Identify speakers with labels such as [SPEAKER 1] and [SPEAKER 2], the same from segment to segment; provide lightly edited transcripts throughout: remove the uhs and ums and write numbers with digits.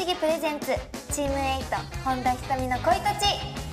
[SPEAKER 1] 木プレゼンツチームエイト本田仁美の恋とち。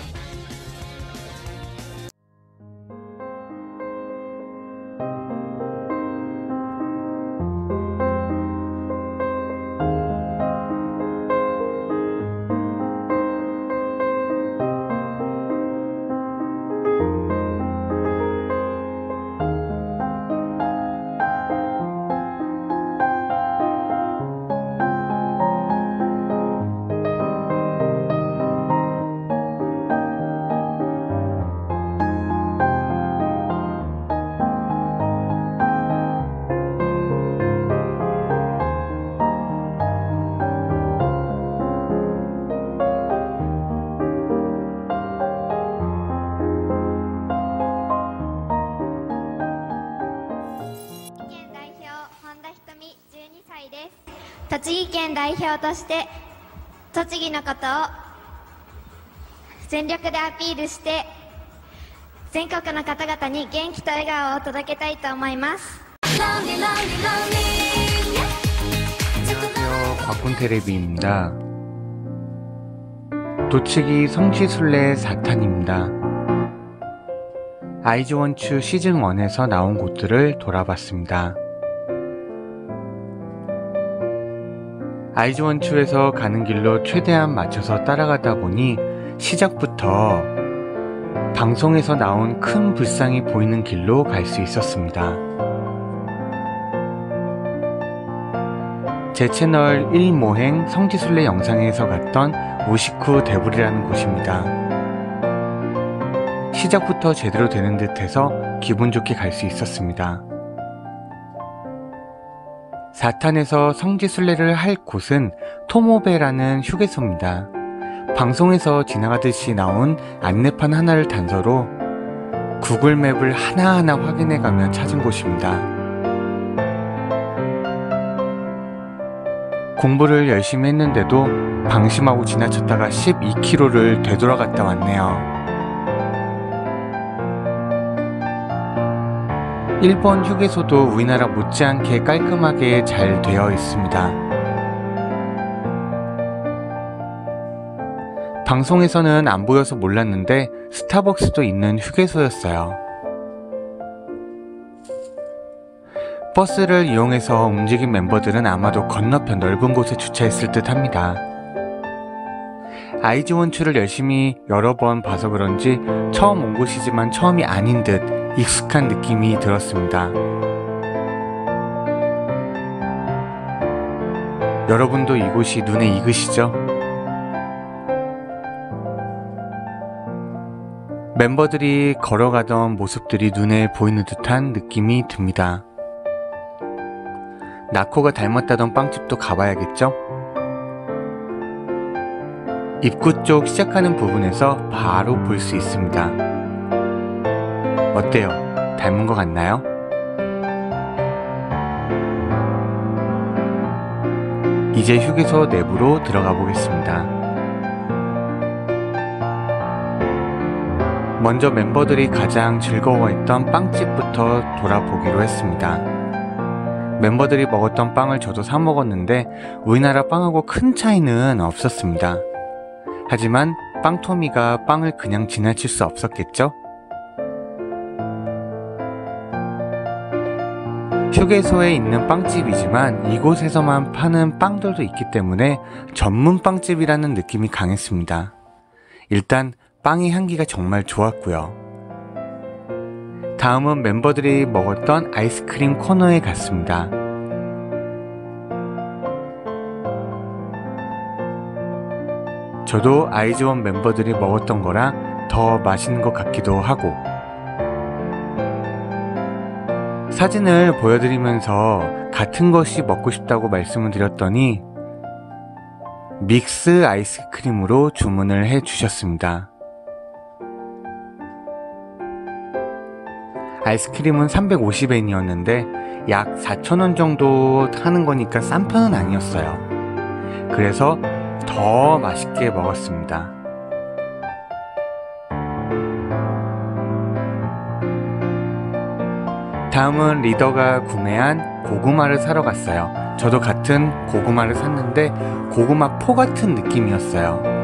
[SPEAKER 2] 栃木県代表として栃木のことを全力でアピールして全国の方々に元気と笑顔を届けたいと思います。
[SPEAKER 3] 안녕하세요. 곽군테레비입니다. 도치기 성지순례 4탄입니다. 아이즈원추 시즌1에서 나온 곳들을 돌아봤습니다. 아이즈원추에서 가는 길로 최대한 맞춰서 따라가다 보니 시작부터 방송에서 나온 큰 불상이 보이는 길로 갈 수 있었습니다. 제 채널 1모행 성지순례 영상에서 갔던 오시쿠 데불이라는 곳입니다. 시작부터 제대로 되는 듯해서 기분 좋게 갈 수 있었습니다. 4탄에서 성지순례를 할 곳은 토모베라는 휴게소입니다. 방송에서 지나가듯이 나온 안내판 하나를 단서로 구글맵을 하나하나 확인해가며 찾은 곳입니다. 공부를 열심히 했는데도 방심하고 지나쳤다가 12km를 되돌아갔다 왔네요. 일본 휴게소도 우리나라 못지않게 깔끔하게 잘 되어 있습니다. 방송에서는 안 보여서 몰랐는데 스타벅스도 있는 휴게소였어요. 버스를 이용해서 움직인 멤버들은 아마도 건너편 넓은 곳에 주차했을 듯 합니다. 아이즈원추를 열심히 여러 번 봐서 그런지 처음 온 곳이지만 처음이 아닌 듯 익숙한 느낌이 들었습니다. 여러분도 이곳이 눈에 익으시죠? 멤버들이 걸어가던 모습들이 눈에 보이는 듯한 느낌이 듭니다. 나코가 닮았다던 빵집도 가봐야겠죠? 입구 쪽 시작하는 부분에서 바로 볼 수 있습니다. 어때요? 닮은 것 같나요? 이제 휴게소 내부로 들어가 보겠습니다. 먼저 멤버들이 가장 즐거워했던 빵집부터 돌아보기로 했습니다. 멤버들이 먹었던 빵을 저도 사 먹었는데 우리나라 빵하고 큰 차이는 없었습니다. 하지만 빵토미가 빵을 그냥 지나칠 수 없었겠죠? 휴게소에 있는 빵집이지만 이곳에서만 파는 빵들도 있기 때문에 전문 빵집이라는 느낌이 강했습니다. 일단 빵의 향기가 정말 좋았고요. 다음은 멤버들이 먹었던 아이스크림 코너에 갔습니다. 저도 아이즈원 멤버들이 먹었던 거라 더 맛있는 것 같기도 하고, 사진을 보여드리면서 같은 것이 먹고 싶다고 말씀을 드렸더니 믹스 아이스크림으로 주문을 해 주셨습니다. 아이스크림은 350엔이었는데 약 4,000원 정도 하는 거니까 싼 편은 아니었어요. 그래서 더 맛있게 먹었습니다. 다음은 리더가 구매한 고구마를 사러 갔어요. 저도 같은 고구마를 샀는데 고구마 포 같은 느낌이었어요.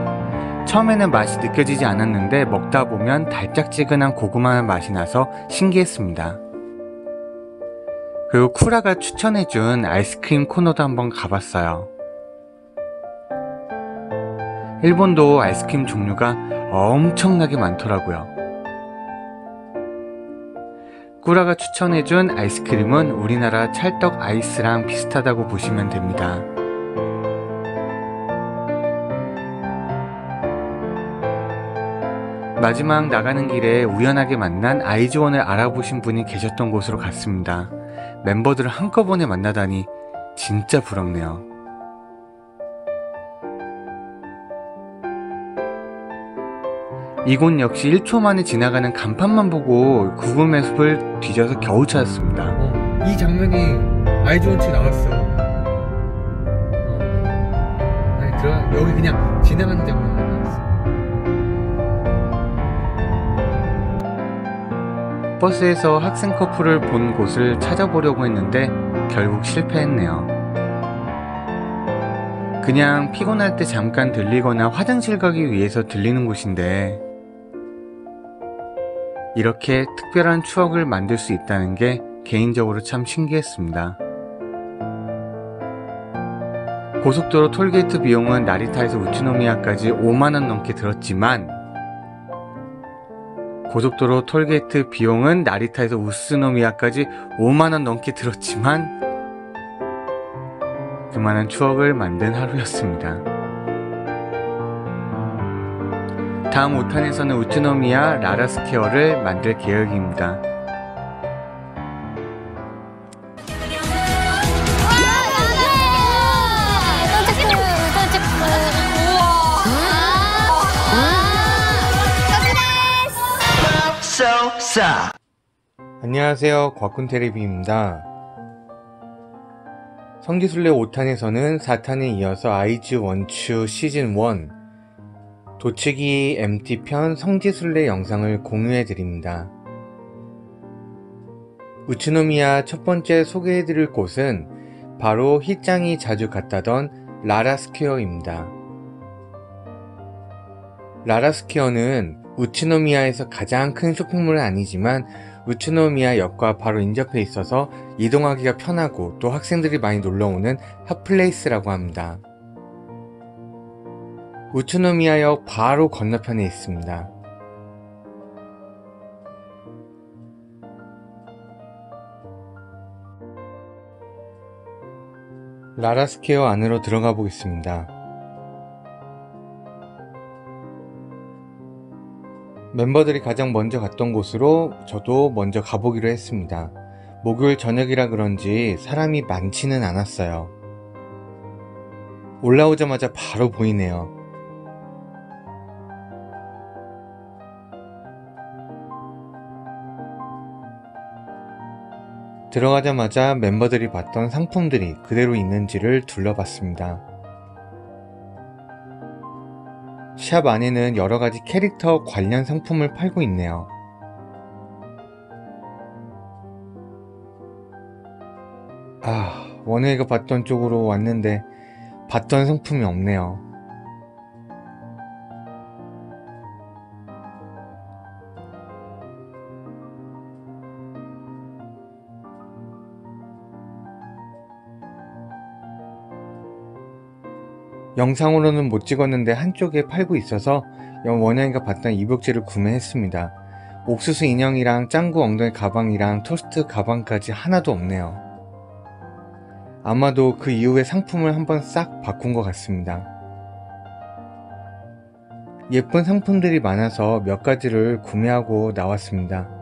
[SPEAKER 3] 처음에는 맛이 느껴지지 않았는데 먹다 보면 달짝지근한 고구마 맛이 나서 신기했습니다. 그리고 쿠라가 추천해준 아이스크림 코너도 한번 가봤어요. 일본도 아이스크림 종류가 엄청나게 많더라고요. 쿠라가 추천해준 아이스크림은 우리나라 찰떡 아이스랑 비슷하다고 보시면 됩니다. 마지막 나가는 길에 우연하게 만난 아이즈원을 알아보신 분이 계셨던 곳으로 갔습니다. 멤버들을 한꺼번에 만나다니 진짜 부럽네요. 이곳 역시 1초 만에 지나가는 간판만 보고 구글 맵을 뒤져서 겨우 찾았습니다.
[SPEAKER 4] 이 장면이 아이즈원치에 나왔어. 아니 여기 그냥 지나가는 장면만 나왔어.
[SPEAKER 3] 버스에서 학생 커플을 본 곳을 찾아보려고 했는데 결국 실패했네요. 그냥 피곤할 때 잠깐 들리거나 화장실 가기 위해서 들리는 곳인데 이렇게 특별한 추억을 만들 수 있다는 게 개인적으로 참 신기했습니다. 고속도로 톨게이트 비용은 나리타에서 우츠노미야까지 5만원 넘게 들었지만 고속도로 톨게이트 비용은 나리타에서 우스노미야까지 5만원 넘게 들었지만 그만한 추억을 만든 하루였습니다. 다음 5탄에서는 우츠노미야 라라스퀘어를 만들 계획입니다. 안녕하세요, 곽군테레비입니다. 성지순례 5탄에서는 4탄에 이어서 아이즈 원추 시즌 1 도치기 MT편 성지순례 영상을 공유해드립니다. 우츠노미야 첫 번째 소개해드릴 곳은 바로 히짱이 자주 갔다던 라라스퀘어입니다. 라라스퀘어는 우츠노미야에서 가장 큰 쇼핑몰은 아니지만 우츠노미야 역과 바로 인접해 있어서 이동하기가 편하고 또 학생들이 많이 놀러오는 핫플레이스라고 합니다. 우츠노미야역 바로 건너편에 있습니다. 라라스퀘어 안으로 들어가 보겠습니다. 멤버들이 가장 먼저 갔던 곳으로 저도 먼저 가보기로 했습니다. 목요일 저녁이라 그런지 사람이 많지는 않았어요. 올라오자마자 바로 보이네요. 들어가자마자 멤버들이 봤던 상품들이 그대로 있는지를 둘러봤습니다. 샵 안에는 여러가지 캐릭터 관련 상품을 팔고 있네요. 원혜가 봤던 쪽으로 왔는데 봤던 상품이 없네요. 영상으로는 못 찍었는데 한쪽에 팔고 있어서 원영이가 봤던 입욕제를 구매했습니다. 옥수수 인형이랑 짱구 엉덩이 가방이랑 토스트 가방까지 하나도 없네요. 아마도 그 이후에 상품을 한번 싹 바꾼 것 같습니다. 예쁜 상품들이 많아서 몇 가지를 구매하고 나왔습니다.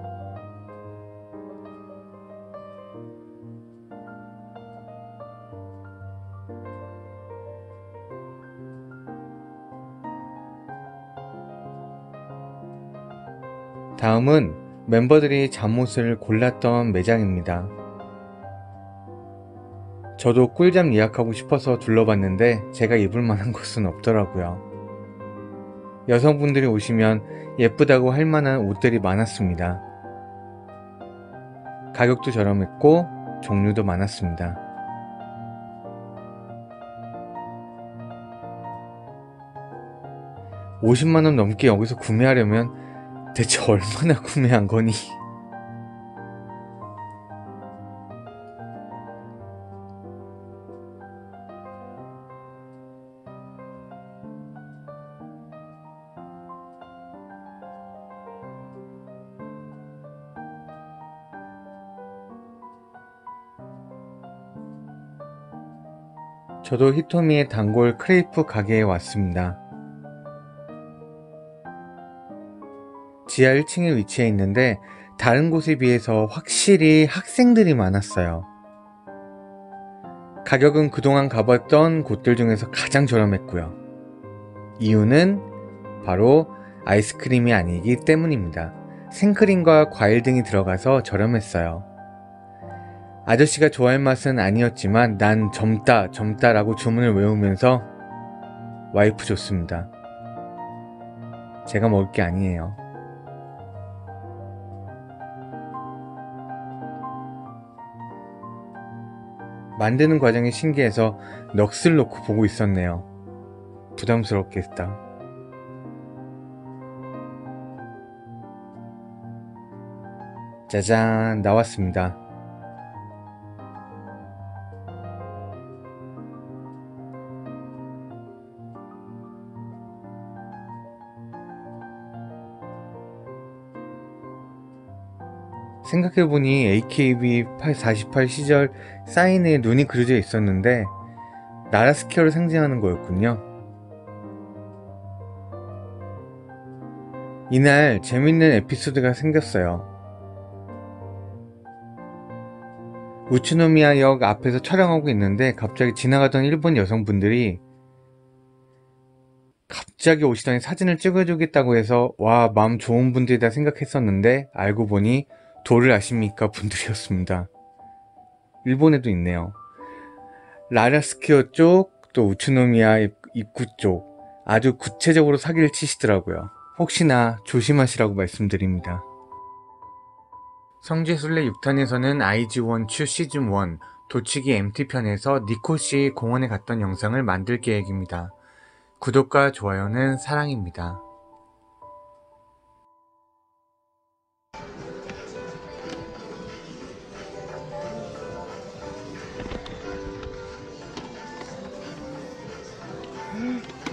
[SPEAKER 3] 다음은 멤버들이 잠옷을 골랐던 매장입니다. 저도 꿀잠 예약하고 싶어서 둘러봤는데 제가 입을 만한 곳은 없더라고요. 여성분들이 오시면 예쁘다고 할 만한 옷들이 많았습니다. 가격도 저렴했고 종류도 많았습니다. 50만원 넘게 여기서 구매하려면 대체 얼마나 구매한 거니? 저도 히토미의 단골 크레이프 가게에 왔습니다. 지하 1층에 위치해 있는데 다른 곳에 비해서 확실히 학생들이 많았어요. 가격은 그동안 가봤던 곳들 중에서 가장 저렴했고요. 이유는 바로 아이스크림이 아니기 때문입니다. 생크림과 과일 등이 들어가서 저렴했어요. 아저씨가 좋아할 맛은 아니었지만 난 젊다 라고 주문을 외우면서 와이프 줬습니다. 제가 먹을 게 아니에요. 만드는 과정이 신기해서 넋을 놓고 보고 있었네요. 부담스럽겠다. 짜잔, 나왔습니다. 생각해보니 AKB48 시절 사인에 눈이 그려져 있었는데 나라스케어를 상징하는 거였군요. 이날 재밌는 에피소드가 생겼어요. 우츠노미야역 앞에서 촬영하고 있는데 갑자기 지나가던 일본 여성분들이 갑자기 오시더니 사진을 찍어주겠다고 해서 와, 마음 좋은 분들이다 생각했었는데 알고 보니 도를 아십니까 분들이었습니다. 일본에도 있네요. 라라스키어 쪽, 또 우츠노미야 입구 쪽 아주 구체적으로 사기를 치시더라고요. 혹시나 조심하시라고 말씀드립니다. 성지순례 6탄에서는 아이즈원추 시즌1 도치기 MT편에서 니코씨 공원에 갔던 영상을 만들 계획입니다. 구독과 좋아요는 사랑입니다.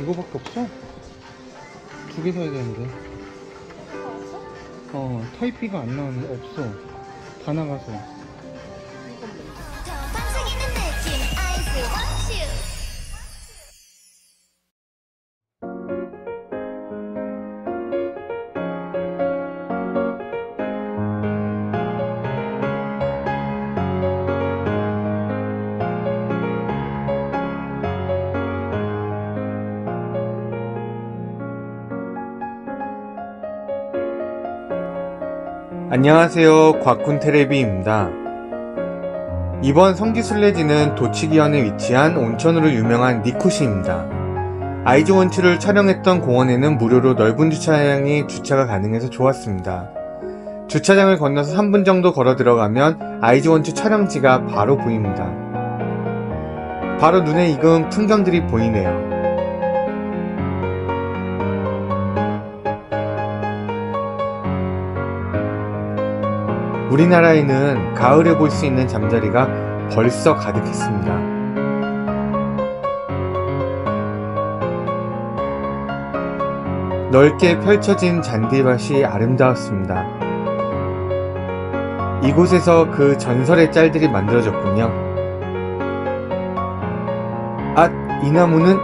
[SPEAKER 3] 이거밖에 없어? 두 개 사야 되는데. 타이피가 안 나오는데 없어. 다 나가서.
[SPEAKER 1] 반짝이는 느낌 아이스 원슈.
[SPEAKER 3] 안녕하세요, 곽군테레비입니다. 이번 성지순례지는 도치기현에 위치한 온천으로 유명한 니코시입니다. 아이즈원추를 촬영했던 공원에는 무료로 넓은 주차장이 주차가 가능해서 좋았습니다. 주차장을 건너서 3분 정도 걸어 들어가면 아이즈원추 촬영지가 바로 보입니다. 바로 눈에 익은 풍경들이 보이네요. 우리나라에는 가을에 볼 수 있는 잠자리가 벌써 가득했습니다. 넓게 펼쳐진 잔디밭이 아름다웠습니다. 이곳에서 그 전설의 짤들이 만들어졌군요. 아, 이 나무는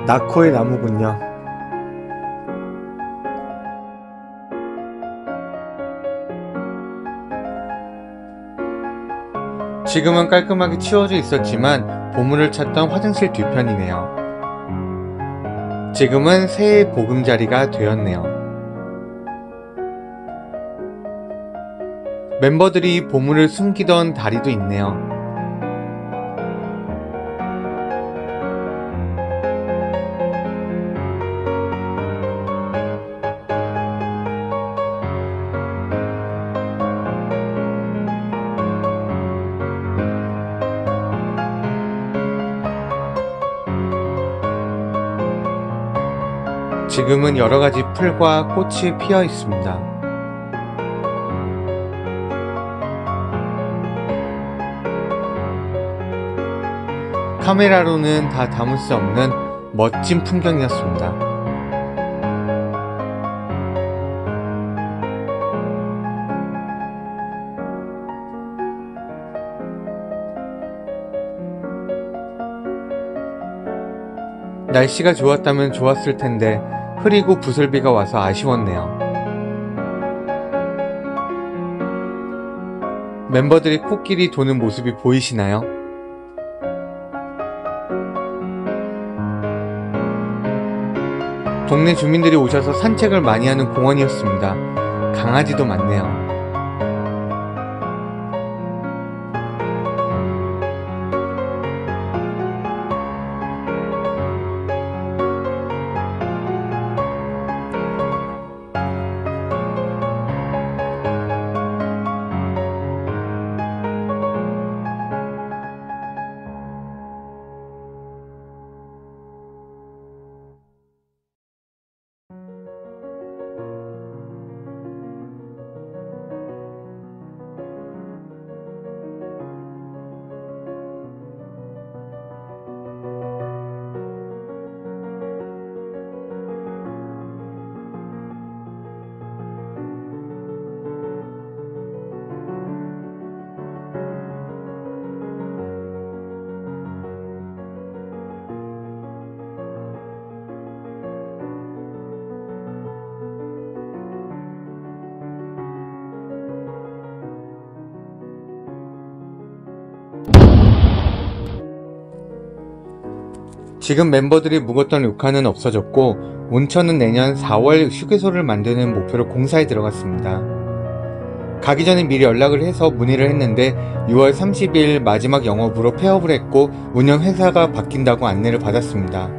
[SPEAKER 3] 나코의 나무군요. 지금은 깔끔하게 치워져 있었지만 보물을 찾던 화장실 뒤편이네요. 지금은 새의 보금자리가 되었네요. 멤버들이 보물을 숨기던 다리도 있네요. 지금은 여러가지 풀과 꽃이 피어 있습니다. 카메라로는 다 담을 수 없는 멋진 풍경이었습니다. 날씨가 좋았다면 좋았을 텐데 흐리고 부슬비가 와서 아쉬웠네요. 멤버들이 코끼리 도는 모습이 보이시나요? 동네 주민들이 오셔서 산책을 많이 하는 공원이었습니다. 강아지도 많네요. 지금 멤버들이 묵었던 료칸은 없어졌고 온천은 내년 4월 휴게소를 만드는 목표로 공사에 들어갔습니다. 가기 전에 미리 연락을 해서 문의를 했는데 6월 30일 마지막 영업으로 폐업을 했고 운영회사가 바뀐다고 안내를 받았습니다.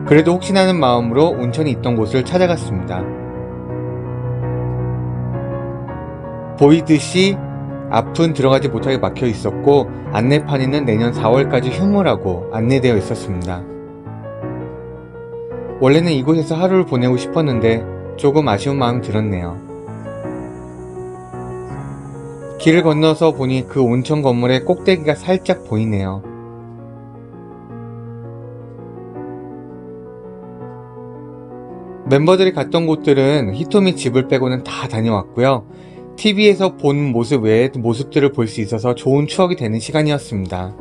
[SPEAKER 3] 그래도 혹시나 하는 마음으로 온천이 있던 곳을 찾아갔습니다. 보이듯이 앞은 들어가지 못하게 막혀 있었고 안내판에는 내년 4월까지 휴무라고 안내되어 있었습니다. 원래는 이곳에서 하루를 보내고 싶었는데 조금 아쉬운 마음이 들었네요. 길을 건너서 보니 그 온천 건물의 꼭대기가 살짝 보이네요. 멤버들이 갔던 곳들은 히토미 집을 빼고는 다 다녀왔고요. TV에서 본 모습 외의 모습들을 볼 수 있어서 좋은 추억이 되는 시간이었습니다.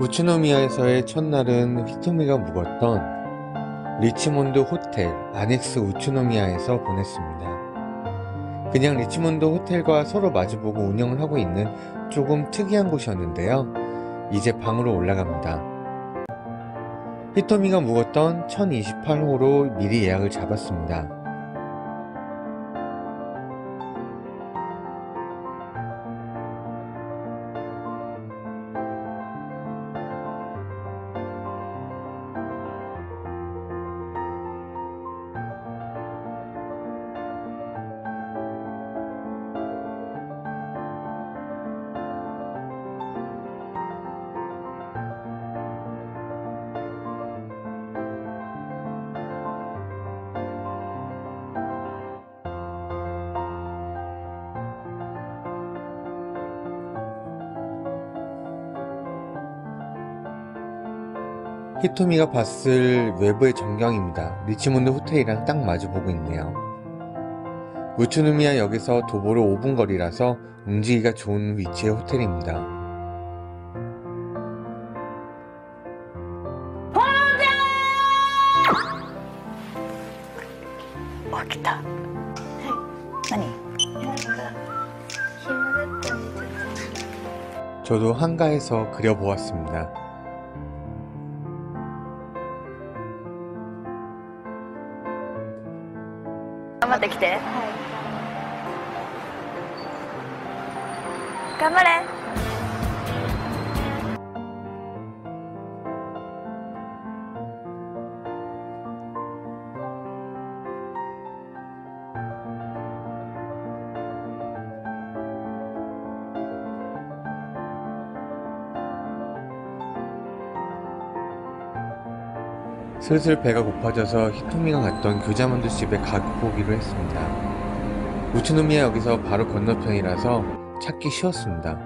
[SPEAKER 3] 우츠노미야에서의 첫날은 히토미가 묵었던 리치몬드 호텔 아넥스 우츠노미야에서 보냈습니다. 그냥 리치몬드 호텔과 서로 마주보고 운영을 하고 있는 조금 특이한 곳이었는데요. 이제 방으로 올라갑니다. 히토미가 묵었던 1028호로 미리 예약을 잡았습니다. 히토미가 봤을 외부의 전경입니다. 리치몬드 호텔이랑 딱 마주보고 있네요. 우츠노미야 역에서 도보로 5분 거리라서 움직이기가 좋은 위치의 호텔입니다.
[SPEAKER 1] 왔다.何?
[SPEAKER 3] 저도 한가해서 그려보았습니다.
[SPEAKER 1] 頑張ってきて。頑張れ。
[SPEAKER 3] 슬슬 배가 고파져서 히토미가 갔던 교자만두집에 가보기로 했습니다. 우츠노미야 여기서 바로 건너편이라서 찾기 쉬웠습니다.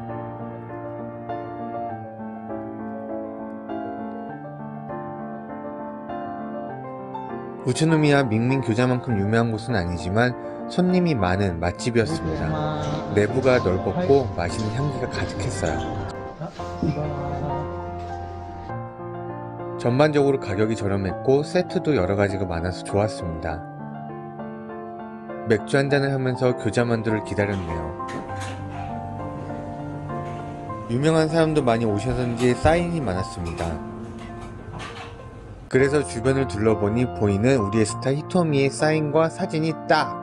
[SPEAKER 3] 우츠노미야 밍밍 교자만큼 유명한 곳은 아니지만 손님이 많은 맛집이었습니다. 내부가 넓었고 맛있는 향기가 가득했어요. 전반적으로 가격이 저렴했고 세트도 여러가지가 많아서 좋았습니다. 맥주 한잔을 하면서 교자만두를 기다렸네요. 유명한 사람도 많이 오셔서인지 사인이 많았습니다. 그래서 주변을 둘러보니 보이는 우리의 스타 히토미의 사인과 사진이 딱!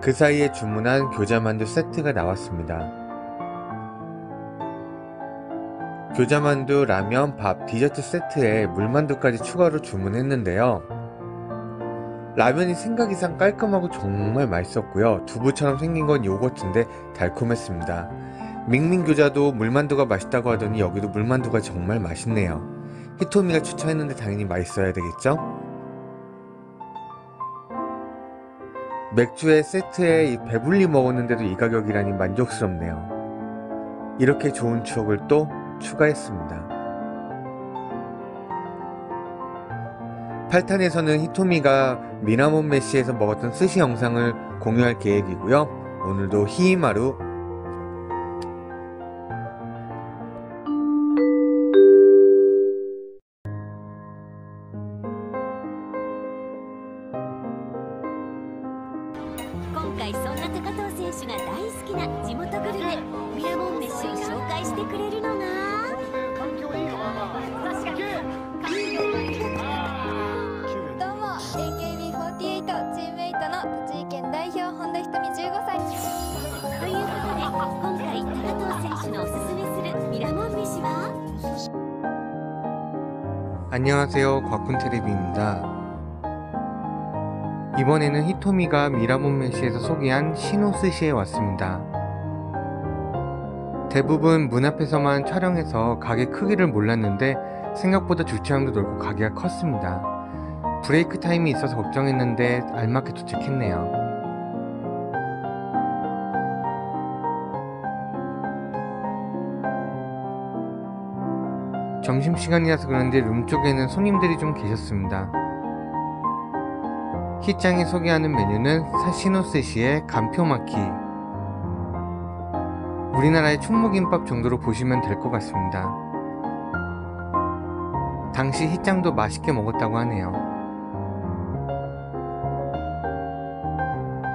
[SPEAKER 3] 그 사이에 주문한 교자만두 세트가 나왔습니다. 교자만두, 라면, 밥, 디저트 세트에 물만두까지 추가로 주문했는데요. 라면이 생각 이상 깔끔하고 정말 맛있었고요. 두부처럼 생긴 건 요거트인데 달콤했습니다. 밍밍 교자도 물만두가 맛있다고 하더니 여기도 물만두가 정말 맛있네요. 히토미가 추천했는데 당연히 맛있어야 되겠죠? 맥주에 세트에 배불리 먹었는데도 이 가격이라니 만족스럽네요. 이렇게 좋은 추억을 또 추가했습니다. 8탄에서는 히토미가 미라몬 메시에서 먹었던 스시 영상을 공유할 계획이고요. 오늘도 히이마루
[SPEAKER 5] 今回そんな高藤選手が大好きな地元グルメミラモン飯を紹介してくれるのが
[SPEAKER 2] どうも AKB48 チームメイトの栃木県代表本田ひとみ15歳
[SPEAKER 5] ということで今回高藤選手のおすすめするミラモン飯は
[SPEAKER 3] 안녕하세요, 곽군테레비입니다. 이번에는 히토미가 미라몬 메시에서 소개한 시노스시에 왔습니다. 대부분 문 앞에서만 촬영해서 가게 크기를 몰랐는데 생각보다 주차장도 넓고 가게가 컸습니다. 브레이크 타임이 있어서 걱정했는데 알맞게 도착했네요. 점심시간이라서 그런데 룸 쪽에는 손님들이 좀 계셨습니다. 히짱이 소개하는 메뉴는 시노스시의 간표마키, 우리나라의 충무김밥 정도로 보시면 될 것 같습니다. 당시 히짱도 맛있게 먹었다고 하네요.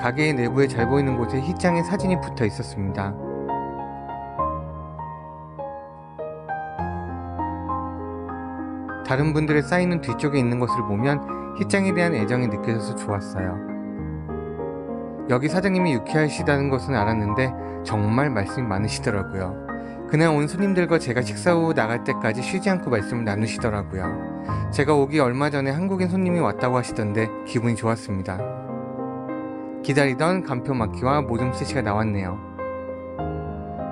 [SPEAKER 3] 가게의 내부에 잘 보이는 곳에 히짱의 사진이 붙어 있었습니다. 다른 분들의 사인은 뒤쪽에 있는 것을 보면 히짱에 대한 애정이 느껴져서 좋았어요. 여기 사장님이 유쾌하시다는 것은 알았는데 정말 말씀이 많으시더라고요. 그날 온 손님들과 제가 식사 후 나갈 때까지 쉬지 않고 말씀을 나누시더라고요. 제가 오기 얼마 전에 한국인 손님이 왔다고 하시던데 기분이 좋았습니다. 기다리던 간표마키와 모듬 스시가 나왔네요.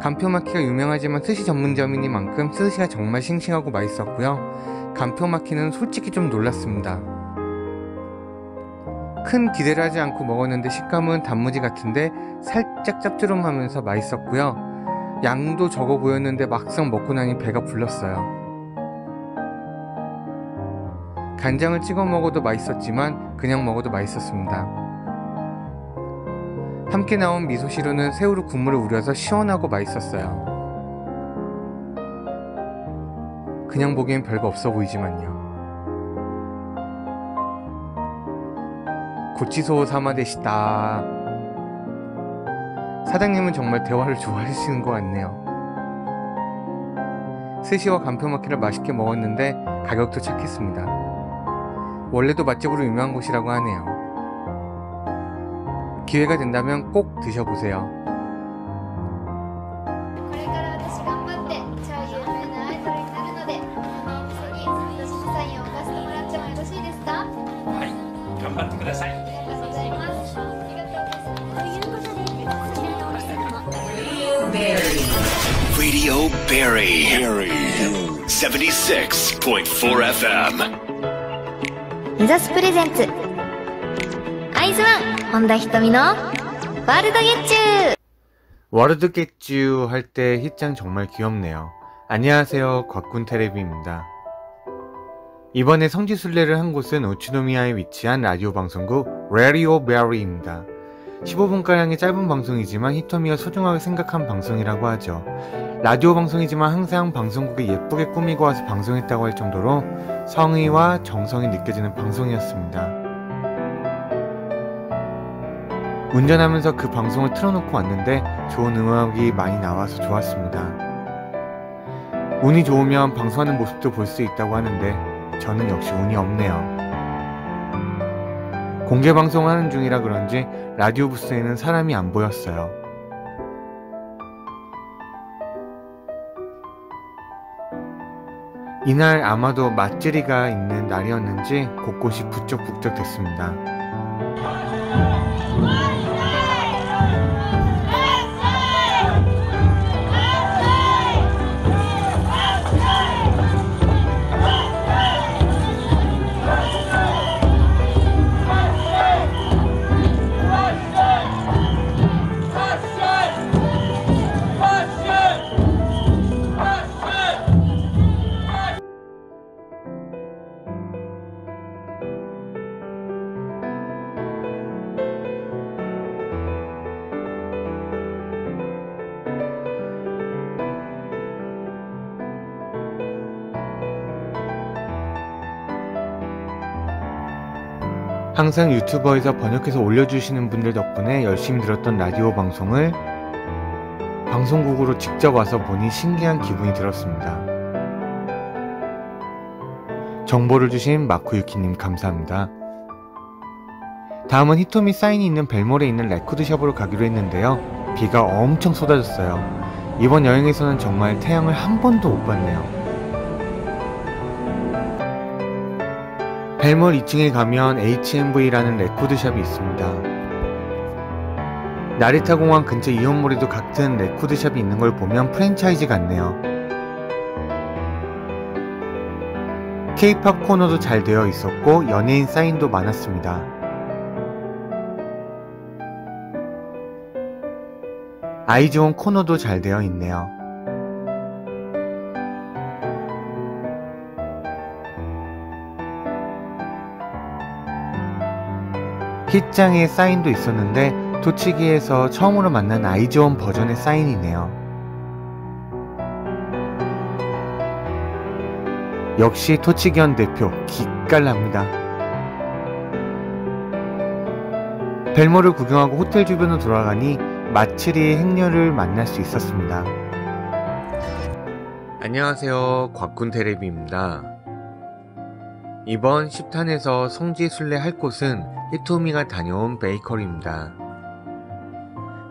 [SPEAKER 3] 간표마키가 유명하지만 스시 전문점이니만큼 스시가 정말 싱싱하고 맛있었고요. 간표마키는 솔직히 좀 놀랐습니다. 큰 기대를 하지 않고 먹었는데 식감은 단무지 같은데 살짝 짭조름하면서 맛있었고요. 양도 적어 보였는데 막상 먹고 나니 배가 불렀어요. 간장을 찍어 먹어도 맛있었지만 그냥 먹어도 맛있었습니다. 함께 나온 미소시루는 새우로 국물을 우려서 시원하고 맛있었어요. 그냥 보기엔 별거 없어 보이지만요. 고치소 사마데시다. 사장님은 정말 대화를 좋아하시는 것 같네요. 스시와 간표마키를 맛있게 먹었는데 가격도 착했습니다. 원래도 맛집으로 유명한 곳이라고 하네요. 기회가 된다면 꼭 드셔보세요.
[SPEAKER 2] これから私頑張って超有名なアイドルになるので、このお店に私のサインを置かせてもらってもよろしいですか？
[SPEAKER 6] はい、頑張ってください。
[SPEAKER 2] ありがとうございます。ありがとうございます。
[SPEAKER 5] ということでこちらのお店でも
[SPEAKER 7] Radio Berry 76.4 FM
[SPEAKER 1] 目指すプレゼンツアイズワン本田瞳のワールドゲッチュー。
[SPEAKER 3] 월드 겟쥬 할 때 히짱 정말 귀엽네요. 안녕하세요, 곽군테레비입니다. 이번에 성지순례를 한 곳은 우치노미야에 위치한 라디오 방송국 라디오 베리입니다. 15분가량의 짧은 방송이지만 히토미가 소중하게 생각한 방송이라고 하죠. 라디오 방송이지만 항상 방송국에 예쁘게 꾸미고 와서 방송했다고 할 정도로 성의와 정성이 느껴지는 방송이었습니다. 운전하면서 그 방송을 틀어놓고 왔는데 좋은 음악이 많이 나와서 좋았습니다. 운이 좋으면 방송하는 모습도 볼 수 있다고 하는데 저는 역시 운이 없네요. 공개 방송하는 중이라 그런지 라디오 부스에는 사람이 안 보였어요. 이날 아마도 맛지리가 있는 날이었는지 곳곳이 부쩍부쩍 됐습니다. 항상 유튜버에서 번역해서 올려주시는 분들 덕분에 열심히 들었던 라디오 방송을 방송국으로 직접 와서 보니 신기한 기분이 들었습니다. 정보를 주신 마쿠유키님 감사합니다. 다음은 히토미 사인이 있는 벨몰에 있는 레코드숍으로 가기로 했는데요. 비가 엄청 쏟아졌어요. 이번 여행에서는 정말 태양을 한 번도 못 봤네요. 벨몰 2층에 가면 HMV라는 레코드샵이 있습니다. 나리타 공항 근처 이온몰에도 같은 레코드샵이 있는 걸 보면 프랜차이즈 같네요. K-POP 코너도 잘 되어 있었고 연예인 사인도 많았습니다. 아이즈원 코너도 잘 되어 있네요. hit장의 사인도 있었는데 도치기에서 처음으로 만난 아이즈원 버전의 사인이네요. 역시 토치기현 대표 기깔납니다. 벨몰을 구경하고 호텔 주변으로 돌아가니 마츠리의 행렬을 만날 수 있었습니다. 안녕하세요, 곽군테레비입니다. 이번 10탄에서 성지순례 할 곳은 히토미가 다녀온 베이커리입니다.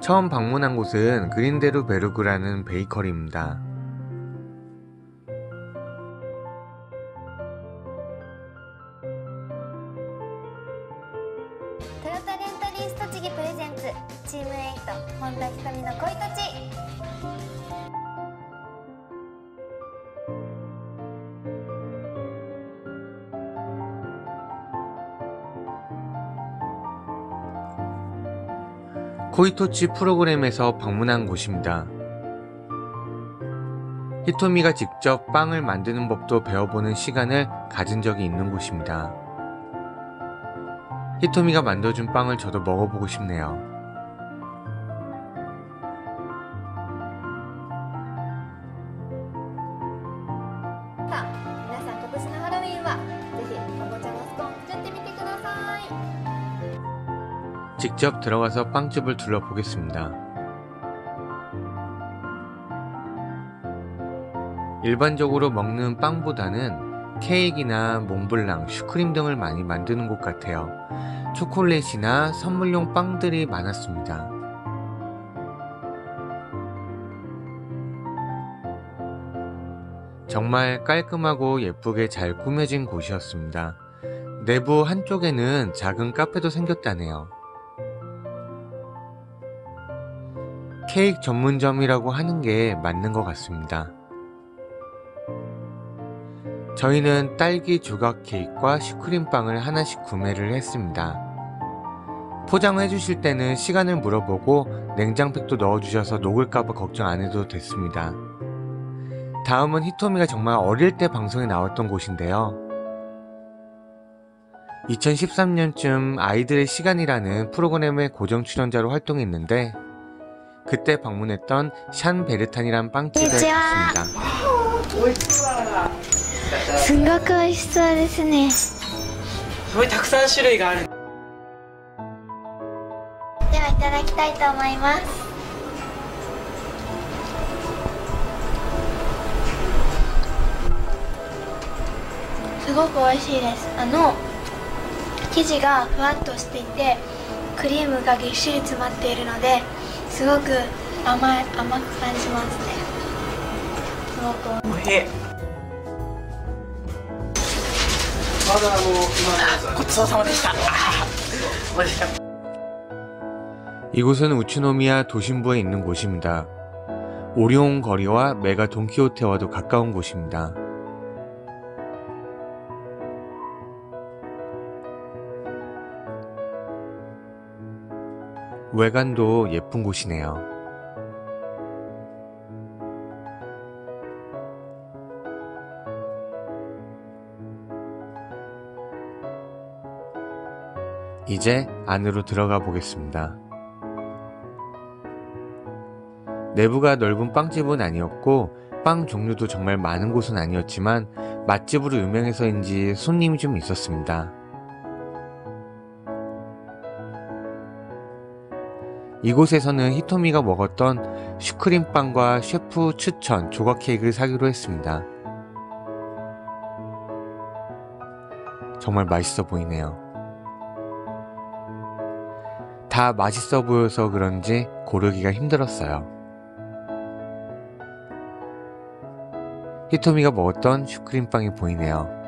[SPEAKER 3] 처음 방문한 곳은 그린데루 베르그라는 베이커리입니다.
[SPEAKER 1] 토요타レンタリース栃木プレゼンツチーム8本田瞳の恋とち。
[SPEAKER 3] 코이토치 프로그램에서 방문한 곳입니다. 히토미가 직접 빵을 만드는 법도 배워보는 시간을 가진 적이 있는 곳입니다. 히토미가 만들어준 빵을 저도 먹어보고 싶네요.
[SPEAKER 2] 자, 皆さん今年のハロウィンはぜひかぼちゃのスコーン作ってみてください。
[SPEAKER 3] 직접 들어가서 빵집을 둘러보겠습니다. 일반적으로 먹는 빵보다는 케이크나 몽블랑, 슈크림 등을 많이 만드는 곳 같아요. 초콜릿이나 선물용 빵들이 많았습니다. 정말 깔끔하고 예쁘게 잘 꾸며진 곳이었습니다. 내부 한쪽에는 작은 카페도 생겼다네요. 케이크 전문점이라고 하는 게 맞는 것 같습니다. 저희는 딸기 조각 케이크와 슈크림빵을 하나씩 구매를 했습니다. 포장을 해주실 때는 시간을 물어보고 냉장팩도 넣어주셔서 녹을까봐 걱정 안 해도 됐습니다. 다음은 히토미가 정말 어릴 때 방송에 나왔던 곳인데요. 2013년쯤 아이들의 시간이라는 프로그램의 고정 출연자로 활동했는데 그때 방문했던 샨 베르탄이란 빵집에 갔습니다.
[SPEAKER 2] すごく美味しそうですね。
[SPEAKER 8] すごいたくさん種類がある。
[SPEAKER 2] ではいただきたいと思います。すごく美味しいです。生地がふわっとしていてクリームがぎっしり詰まっているのですごく甘く感じますね。すごく
[SPEAKER 8] おいしい。ごちそうさまでした。美味しかった。
[SPEAKER 3] 이곳은 우츠노미야 도심부에 있는 곳입니다. 오리온 거리와 메가 돈키호테와도 가까운 곳입니다. 외관도 예쁜 곳이네요. 이제 안으로 들어가 보겠습니다. 내부가 넓은 빵집은 아니었고 빵 종류도 정말 많은 곳은 아니었지만 맛집으로 유명해서인지 손님이 좀 있었습니다. 이곳에서는 히토미가 먹었던 슈크림빵과 셰프 추천 조각 케이크를 사기로 했습니다. 정말 맛있어 보이네요. 다 맛있어 보여서 그런지 고르기가 힘들었어요. 히토미가 먹었던 슈크림빵이 보이네요.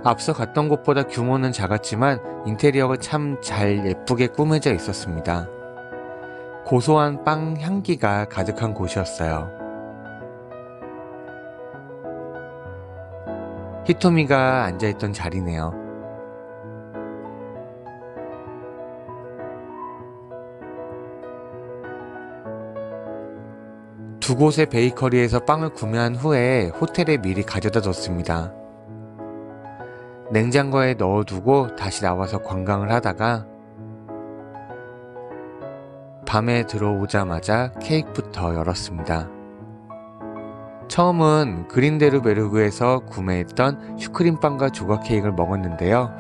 [SPEAKER 3] 앞서 갔던 곳보다 규모는 작았지만 인테리어가 참 잘 예쁘게 꾸며져 있었습니다. 고소한 빵 향기가 가득한 곳이었어요. 히토미가 앉아있던 자리네요. 두 곳의 베이커리에서 빵을 구매한 후에 호텔에 미리 가져다 뒀습니다. 냉장고에 넣어두고 다시 나와서 관광을 하다가 밤에 들어오자마자 케이크부터 열었습니다. 처음은 그린데르베르그에서 구매했던 슈크림빵과 조각 케이크를 먹었는데요.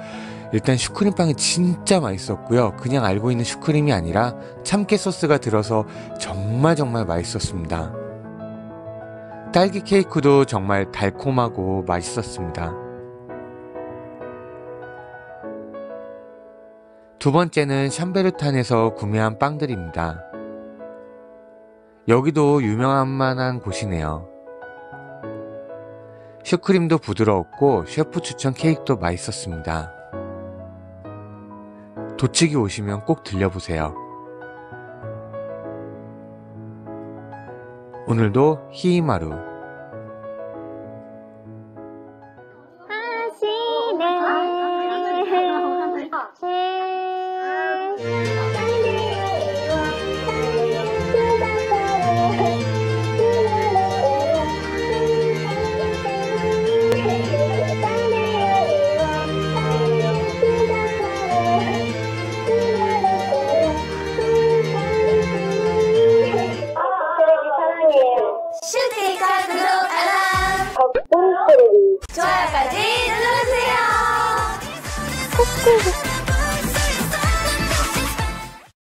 [SPEAKER 3] 일단 슈크림빵이 진짜 맛있었고요. 그냥 알고 있는 슈크림이 아니라 참깨 소스가 들어서 정말 맛있었습니다. 딸기 케이크도 정말 달콤하고 맛있었습니다. 두 번째는 샴베르탄에서 구매한 빵들입니다. 여기도 유명한 만한 곳이네요. 슈크림도 부드러웠고 셰프 추천 케이크도 맛있었습니다. 도치기 오시면 꼭 들려보세요. 오늘도 히이마루.
[SPEAKER 2] 슈테이카 구독 알람 좋아요까지 눌러주세요.